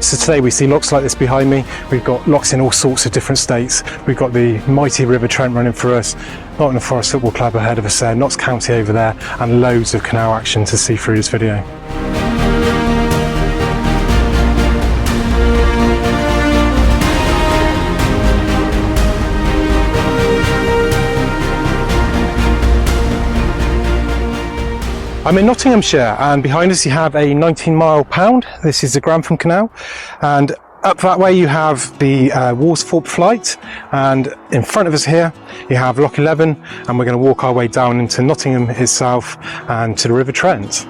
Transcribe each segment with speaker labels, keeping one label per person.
Speaker 1: So today we see locks like this behind me. We've got locks in all sorts of different states. We've got the mighty River Trent running for us, Nottingham Forest Football Club ahead of us there, Nott County over there, and loads of canal action to see through this video. I'm in Nottinghamshire, and behind us you have a 19-mile pound. This is the Grantham Canal, and up that way you have the Woolsthorpe flight, and in front of us here you have Lock 11, and we're going to walk our way down into Nottingham itself and to the River Trent.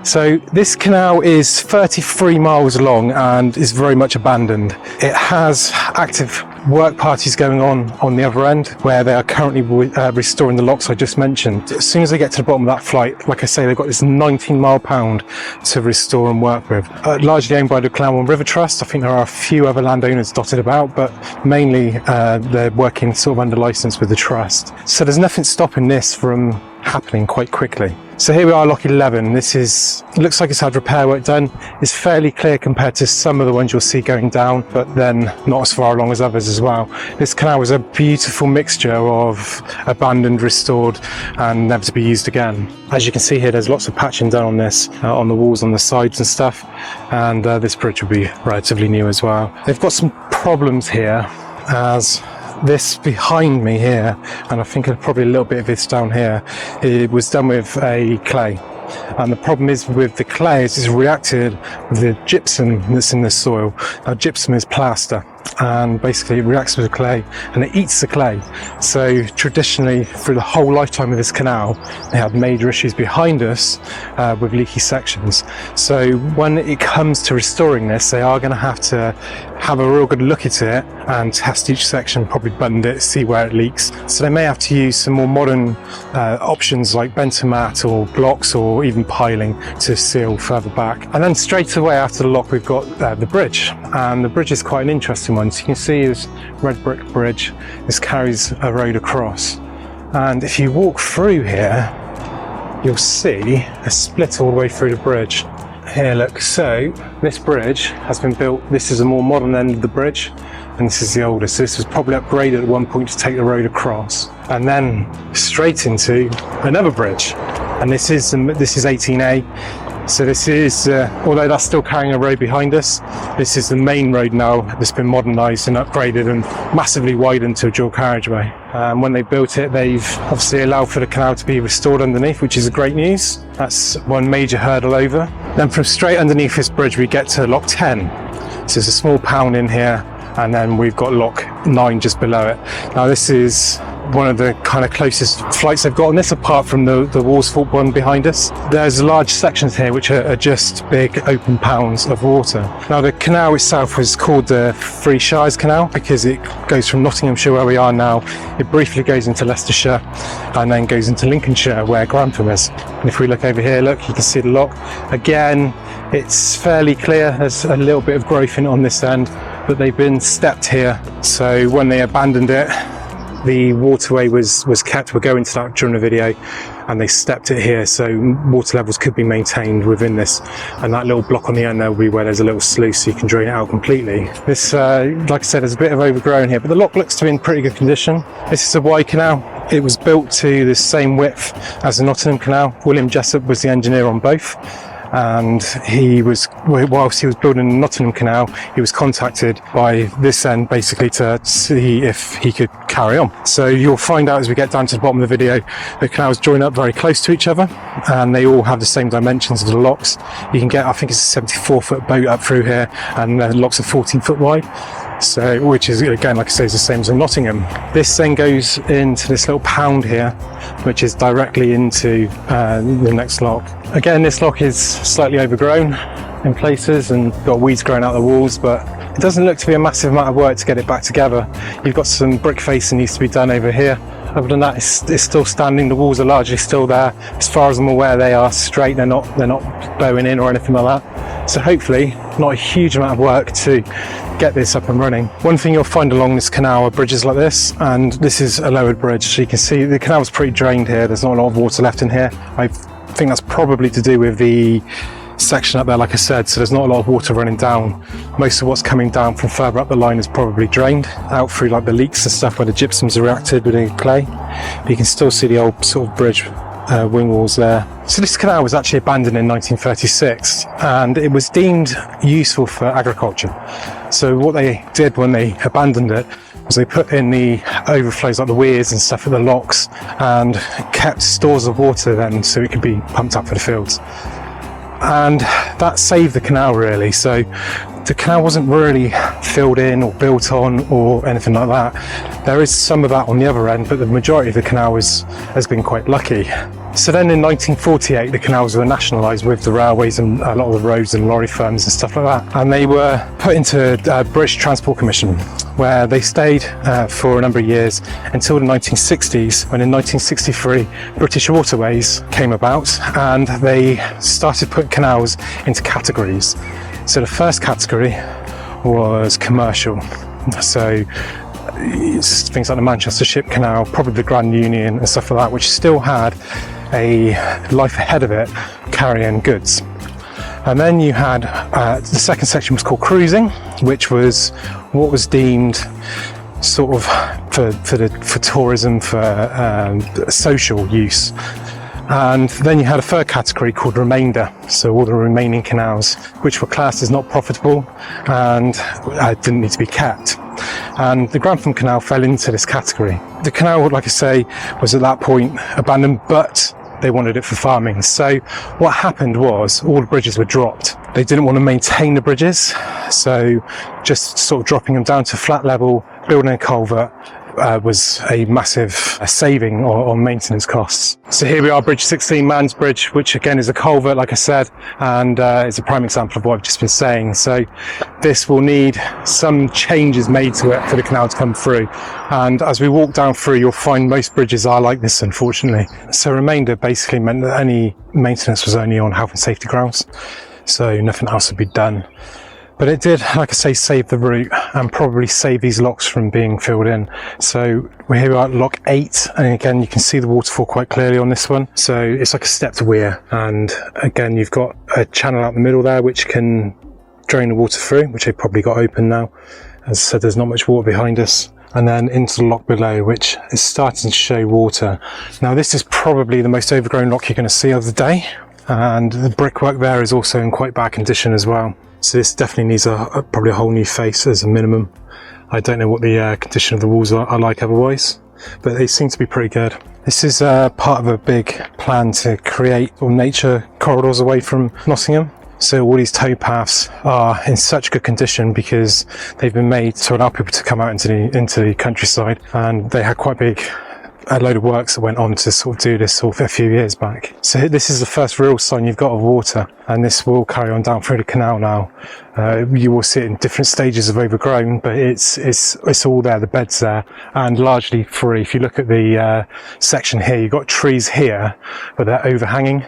Speaker 1: So this canal is 33 miles long and is very much abandoned. It has active work parties going on the other end, where they are currently restoring the locks I just mentioned. As soon as they get to the bottom of that flight, like I say, they've got this 19-mile pound to restore and work with. Largely owned by the Canal and River Trust. I think there are a few other landowners dotted about, but mainly they're working sort of under license with the trust. So there's nothing stopping this from happening quite quickly. So here we are, Lock 11. This looks like it's had repair work done. It's fairly clear compared to some of the ones you'll see going down, but then not as far along as others as well. This canal was a beautiful mixture of abandoned, restored, and never to be used again. As you can see here, there's lots of patching done on this, on the walls, on the sides and stuff, and this bridge will be relatively new as well. They've got some problems here, as this behind me here, and I think probably a little bit of this down here, it was done with a clay. And the problem is with the clay is it's reacted with the gypsum that's in the soil. Now gypsum is plaster, and basically it reacts with the clay and it eats the clay. So traditionally, through the whole lifetime of this canal, they had major issues behind us with leaky sections. So when it comes to restoring this, they are going to have a real good look at it and test each section, probably bund it, see where it leaks. So they may have to use some more modern options like bentomat or blocks or even piling to seal further back. And then straight away after the lock we've got the bridge, and the bridge is quite an interesting one. So you can see this red brick bridge. This carries a road across, and if you walk through here you'll see a split all the way through the bridge. Here, look, so this bridge has been built, this is a more modern end of the bridge, and this is the older, so this was probably upgraded at one point to take the road across, and then straight into another bridge, and this is 18A. So this is, although that's still carrying a road behind us, this is the main road now that's been modernised and upgraded and massively widened to a dual carriageway. When they built it, they've obviously allowed for the canal to be restored underneath, which is great news. That's one major hurdle over. Then from straight underneath this bridge we get to Lock 10. So there's a small pound in here, and then we've got Lock 9 just below it. Now this is one of the kind of closest flights they've got on this, apart from the Woolsthorpe one behind us. There's large sections here which are just big open pounds of water. Now the canal itself was called the Three Shires Canal because it goes from Nottinghamshire, where we are now, it briefly goes into Leicestershire and then goes into Lincolnshire where Grantham is. And if we look over here, look, you can see the lock. Again, it's fairly clear, there's a little bit of growth in it on this end, but they've been stepped here. So when they abandoned it, the waterway was kept. We'll go into that during the video, and they stepped it here so water levels could be maintained within this, and that little block on the end there will be where there's a little sluice so you can drain it out completely. This, like I said, there's a bit of overgrown here, but the lock looks to be in pretty good condition. This is a wide canal. It was built to the same width as the Nottingham Canal. William Jessup was the engineer on both, and whilst he was building the Nottingham Canal, he was contacted by this end basically to see if he could carry on. So you'll find out as we get down to the bottom of the video, the canals join up very close to each other, and they all have the same dimensions as the locks. You can get, I think it's a 74-foot boat up through here, and the locks are 14-foot wide. So, which is, again, like I say, is the same as in Nottingham. This then goes into this little pound here, which is directly into the next lock. Again, this lock is slightly overgrown in places and got weeds growing out the walls, but it doesn't look to be a massive amount of work to get it back together. You've got some brick facing needs to be done over here. Other than that, it's still standing. The walls are largely still there. As far as I'm aware, they are straight. They're not bowing in or anything like that. So hopefully, not a huge amount of work to get this up and running. One thing you'll find along this canal are bridges like this, and this is a lowered bridge. So you can see the canal's pretty drained here. There's not a lot of water left in here. I think that's probably to do with the section up there, like I said, so there's not a lot of water running down. Most of what's coming down from further up the line is probably drained out through like the leaks and stuff where the gypsums are reacted with the clay. But you can still see the old sort of bridge wing walls there. So this canal was actually abandoned in 1936 and it was deemed useful for agriculture. So what they did when they abandoned it was they put in the overflows like the weirs and stuff at the locks and kept stores of water then so it could be pumped up for the fields. And that saved the canal really. So the canal wasn't really filled in or built on or anything like that. There is some of that on the other end, but the majority of the canal has been quite lucky. So then in 1948 the canals were nationalised with the railways and a lot of the roads and lorry firms and stuff like that, and they were put into British Transport Commission where they stayed for a number of years until the 1960s, when in 1963 British Waterways came about and they started putting canals into categories. So the first category was commercial, so it's things like the Manchester Ship Canal, probably the Grand Union and stuff like that, which still had a life ahead of it carrying goods. And then you had the second section was called cruising, which was what was deemed sort of for tourism, for social use. And then you had a third category called remainder, so all the remaining canals which were classed as not profitable and didn't need to be kept. And the Grantham Canal fell into this category. The canal, like I say, was at that point abandoned, but they wanted it for farming. So what happened was all the bridges were dropped. They didn't want to maintain the bridges, so just sort of dropping them down to flat level, building a culvert, was a massive saving on maintenance costs. So here we are, Bridge 16, Man's Bridge, which again is a culvert, like I said, and is a prime example of what I've just been saying. So this will need some changes made to it for the canal to come through. And as we walk down through, you'll find most bridges are like this, unfortunately. So remainder basically meant that any maintenance was only on health and safety grounds, so nothing else would be done. But it did, like I say, save the route and probably save these locks from being filled in. So we're here at lock 8, and again you can see the waterfall quite clearly on this one. So it's like a stepped weir, and again you've got a channel out the middle there which can drain the water through, which they've probably got open now. As I said, there's not much water behind us. And then into the lock below, which is starting to show water. Now this is probably the most overgrown lock you're going to see of the day, and the brickwork there is also in quite bad condition as well. So this definitely needs probably a whole new face as a minimum. I don't know what the condition of the walls are like otherwise, but they seem to be pretty good. This is part of a big plan to create nature corridors away from Nottingham. So all these towpaths are in such good condition because they've been made to allow people to come out into the countryside, and they had quite a load of works that went on to sort of do this sort of a few years back. So this is the first real sign you've got of water, and this will carry on down through the canal now. You will see it in different stages of overgrown, but it's all there, the bed's there, and largely free. If you look at the section here, you've got trees here, but they're overhanging,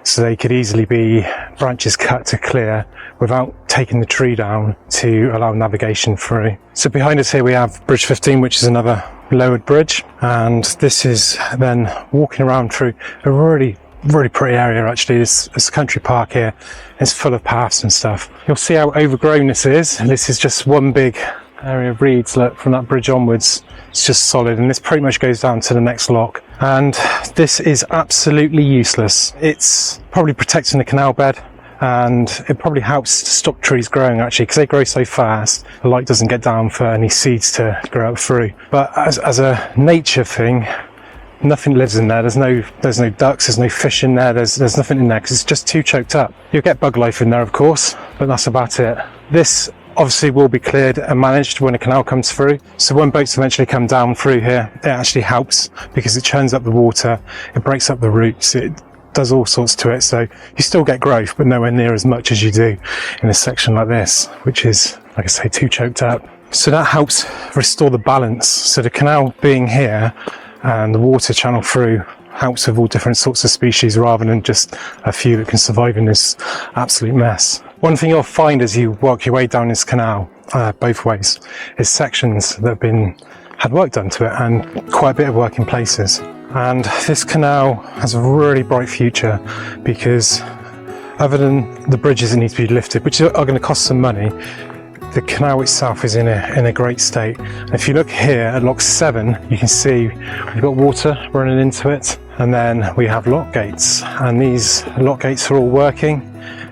Speaker 1: so they could easily be branches cut to clear without taking the tree down to allow navigation through. So behind us here we have Bridge 15, which is another lowered bridge, and this is then walking around through a really pretty area. Actually, it's a country park here. It's full of paths and stuff. You'll see how overgrown this is, and this is just one big area of reeds. Look, from that bridge onwards, it's just solid, and this pretty much goes down to the next lock. And this is absolutely useless. It's probably protecting the canal bed, and it probably helps to stop trees growing actually, because they grow so fast the light doesn't get down for any seeds to grow up through. But as a nature thing, nothing lives in there. There's no ducks, there's no fish in there, there's nothing in there because it's just too choked up. You'll get bug life in there of course, but that's about it. This obviously will be cleared and managed when a canal comes through. So when boats eventually come down through here, it actually helps because it churns up the water, it breaks up the roots, it does all sorts to it. So you still get growth, but nowhere near as much as you do in a section like this, which is, like I say, too choked up. So that helps restore the balance. So the canal being here and the water channel through helps with all different sorts of species rather than just a few that can survive in this absolute mess. One thing you'll find as you work your way down this canal, both ways, is sections that have had work done to it, and quite a bit of work in places. And this canal has a really bright future because other than the bridges that need to be lifted, which are going to cost some money, the canal itself is in a great state. And if you look here at lock 7, you can see we've got water running into it, and then we have lock gates, and these lock gates are all working.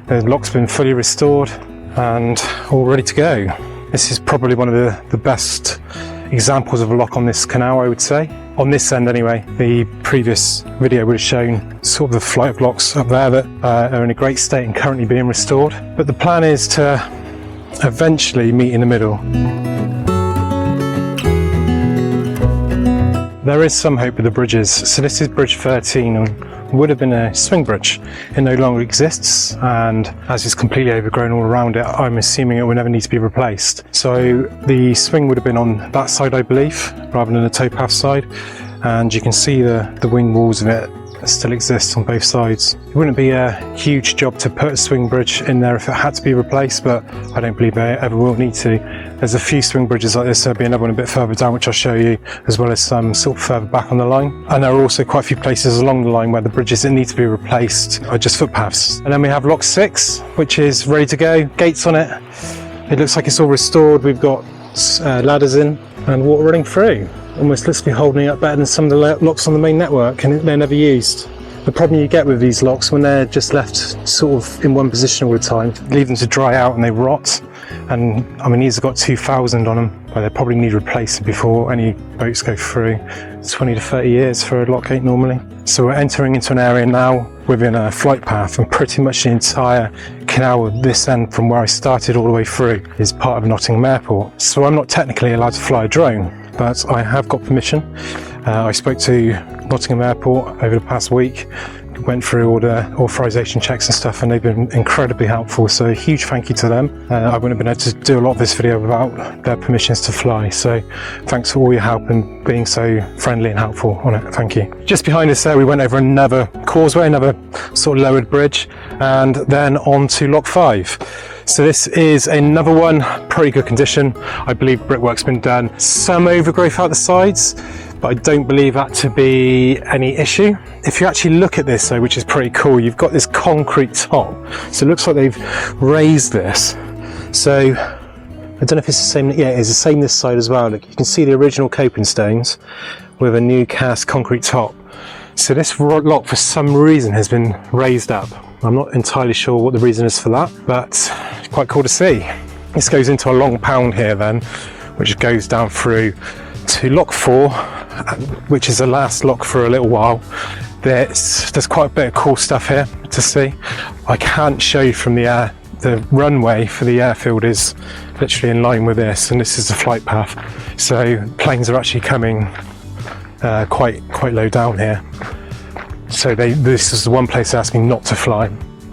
Speaker 1: The lock's been fully restored and all ready to go. This is probably one of the best examples of a lock on this canal, I would say. On this end anyway. The previous video would have shown sort of the flight of locks up there that are in a great state and currently being restored. But the plan is to eventually meet in the middle. There is some hope with the bridges. So this is bridge 13 and would have been a swing bridge. It no longer exists, and as it's completely overgrown all around it, I'm assuming it will never need to be replaced. So the swing would have been on that side, I believe, rather than the towpath side, and you can see the wing walls of it still exist on both sides. It wouldn't be a huge job to put a swing bridge in there if it had to be replaced, but I don't believe they ever will need to. There's a few swing bridges like this, there'll be another one a bit further down which I'll show you, as well as some sort of further back on the line. And there are also quite a few places along the line where the bridges that need to be replaced are just footpaths. And then we have lock 6, which is ready to go, gates on it. It looks like it's all restored. We've got ladders in and water running through. Almost looks to be holding up better than some of the locks on the main network, and they're never used. The problem you get with these locks when they're just left sort of in one position all the time, leave them to dry out and they rot. And I mean, these have got 2000 on them, but they probably need replacing before any boats go through. It's 20 to 30 years for a lock gate normally. So we're entering into an area now within a flight path, and pretty much the entire canal at this end from where I started all the way through is part of Nottingham Airport. So I'm not technically allowed to fly a drone, but I have got permission. I spoke to Nottingham Airport over the past week, went through all the authorization checks and stuff, and they've been incredibly helpful, so a huge thank you to them. I wouldn't have been able to do a lot of this video without their permissions to fly, so thanks for all your help and being so friendly and helpful on it. Thank you. Just behind us there we went over another causeway, another sort of lowered bridge, and then on to lock 5. So this is another one, pretty good condition. I believe brickwork's been done. Some overgrowth out the sides, but I don't believe that to be any issue. If you actually look at this though, which is pretty cool, you've got this concrete top. So it looks like they've raised this. So I don't know if it's the same, yeah, it's the same this side as well. Look, you can see the original coping stones with a new cast concrete top. So this lock for some reason has been raised up. I'm not entirely sure what the reason is for that, but it's quite cool to see. This goes into a long pound here then, which goes down through to lock 4, which is the last lock for a little while. There's quite a bit of cool stuff here to see. I can't show you from the air. The runway for the airfield is literally in line with this, and this is the flight path. So planes are actually coming quite low down here. So this is the one place they asked me not to fly.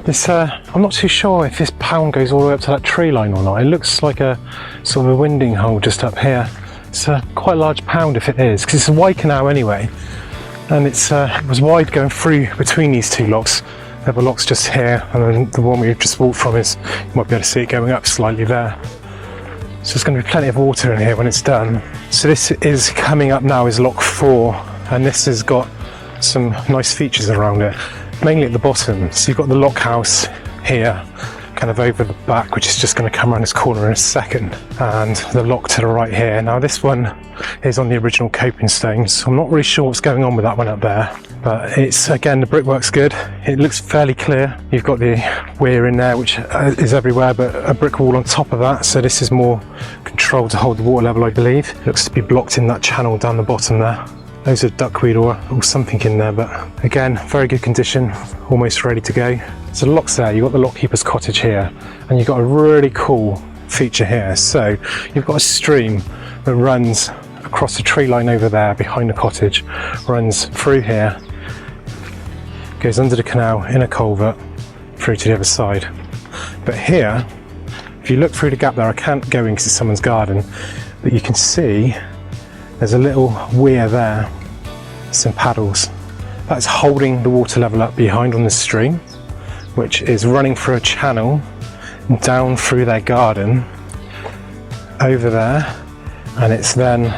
Speaker 1: This, I'm not too sure if this pound goes all the way up to that tree line or not. It looks like a sort of a winding hole just up here. It's quite a large pound if it is, because it's a wide canal anyway. And it was wide going through between these two locks. There were locks just here, and then the one we've just walked from is, you might be able to see it going up slightly there. So there's going to be plenty of water in here when it's done. So this is coming up now is lock 4, and this has got some nice features around it, mainly at the bottom. So you've got the lock house here, kind of over the back, which is just going to come around this corner in a second, and the lock to the right here. Now this one is on the original coping stones, so I'm not really sure what's going on with that one up there, but it's, again, the brickwork's good. It looks fairly clear. You've got the weir in there, which is everywhere, but a brick wall on top of that, so this is more controlled to hold the water level, I believe. It looks to be blocked in that channel down the bottom there. Those are duckweed or something in there, but again, very good condition, almost ready to go. So the lock's there, you've got the lockkeeper's cottage here, and you've got a really cool feature here. So you've got a stream that runs across the tree line over there behind the cottage, runs through here, goes under the canal in a culvert through to the other side. But here, if you look through the gap there, I can't go in because it's someone's garden, but you can see there's a little weir there, some paddles. That's holding the water level up behind on the stream, which is running through a channel down through their garden over there, and it's then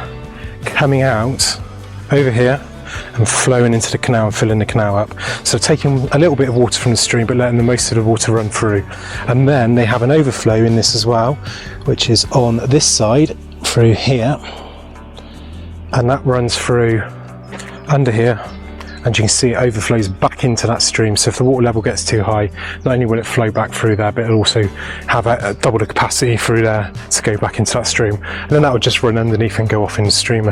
Speaker 1: coming out over here and flowing into the canal and filling the canal up. So taking a little bit of water from the stream but letting the most of the water run through. And then they have an overflow in this as well, which is on this side through here, and that runs through under here, and you can see it overflows back into that stream. So if the water level gets too high, not only will it flow back through there, but it'll also have a double the capacity through there to go back into that stream. And then that would just run underneath and go off in the stream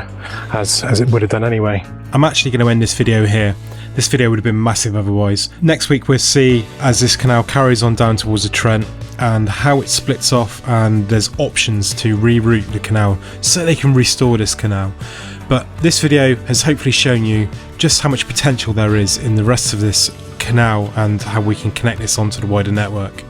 Speaker 1: as it would have done anyway. I'm actually going to end this video here. This video would have been massive otherwise. Next week we'll see as this canal carries on down towards the Trent and how it splits off, and there's options to reroute the canal so they can restore this canal. But this video has hopefully shown you just how much potential there is in the rest of this canal and how we can connect this onto the wider network.